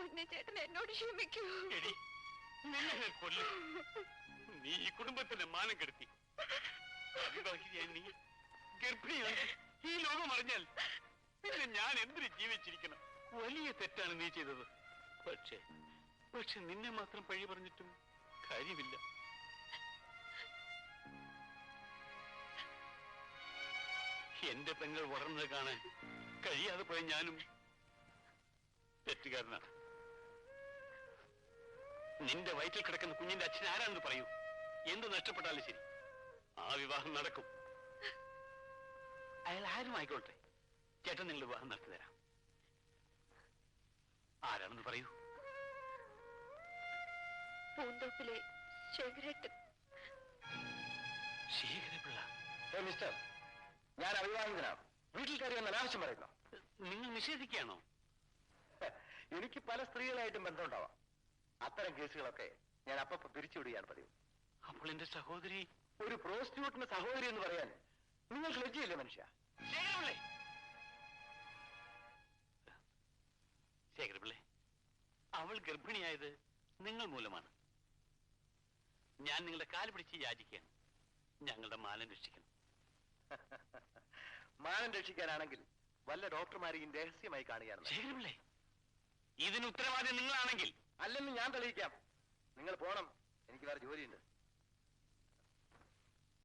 ഉണ്ണിച്ചേട്ടൻ എന്നോട് ക്ഷമിക്കൂ. നീ ഈ കുടുംബത്തിന്റെ മാനം കെടുത്തി. നീ ഗർഭിണിയാണ്. ഈ ലോകം അറിഞ്ഞാൽ പിന്നെ ഞാൻ എന്തിനു ജീവിച്ചിരിക്കണം? വലിയ തെറ്റാണ് നീ ചെയ്തത്. പക്ഷെ നിന്നെ മാത്രം പഴി പറഞ്ഞിട്ടും കാര്യമില്ല. എന്റെ പെങ്ങൾ വളർന്നത് കാണാൻ കഴിയാതെ പോയ ഞാനും തെറ്റുകാരനാണ്. നിന്റെ വയറ്റിൽ കിടക്കുന്ന കുഞ്ഞിന്റെ അച്ഛൻ ആരാണെന്ന് പറയൂ. എന്ത് നഷ്ടപ്പെട്ടാലും ശരി, ആ വിവാഹം നടക്കും. അയാൾ ആരും ആയിക്കോട്ടെ, ചേട്ടൻ നിങ്ങളുടെ വിവാഹം നടത്തി തരാം. ആരാണെന്ന് പറയൂ. പൂന്തോപ്പിലെ ശേഖരേട്ടൻ. ശേഖരപിള്ള? മിസ്റ്റർ, ഞാൻ അവിവാഹിതനാണ്. വീട്ടിൽ കയറി വന്ന അനാവശ്യം പറയുന്നു. നിങ്ങൾ നിഷേധിക്കുകയാണോ? എനിക്ക് പല സ്ത്രീകളായിട്ടും ബന്ധമുണ്ടാവാം. അത്തരം കേസുകളൊക്കെ ഞാൻ അപ്പപ്പോ പിരിച്ചുവിടുകയാണ് പതിവ്. അപ്പോൾ എന്റെ സഹോദരി? ഒരു പ്രോസ്റ്റിറ്റ്യൂട്ടിന്റെ സഹോദരി എന്ന് പറയാൻ നിങ്ങൾക്ക് ലജ്ജയില്ലേ മനുഷ്യ? ശേഖരപിള്ളേ, അവൾ ഗർഭിണിയായത് നിങ്ങൾ മൂലമാണ്. ഞാൻ നിങ്ങളുടെ കാല് പിടിച്ച് യാചിക്കുകയാണ്. ഞങ്ങളുടെ മാനം രക്ഷിക്കണം. മാനം രക്ഷിക്കാനാണെങ്കിൽ വല്ല ഡോക്ടർമാരെയും രഹസ്യമായി കാണുകയാണ്. ശേഖരപിള്ളേ, ഇതിന് ഉത്തരവാദി നിങ്ങളാണെങ്കിൽ. അല്ലെന്ന് ഞാൻ തെളിയിക്കാം. നിങ്ങൾ പോണം, എനിക്ക് വേറെ ജോലിയുണ്ട്.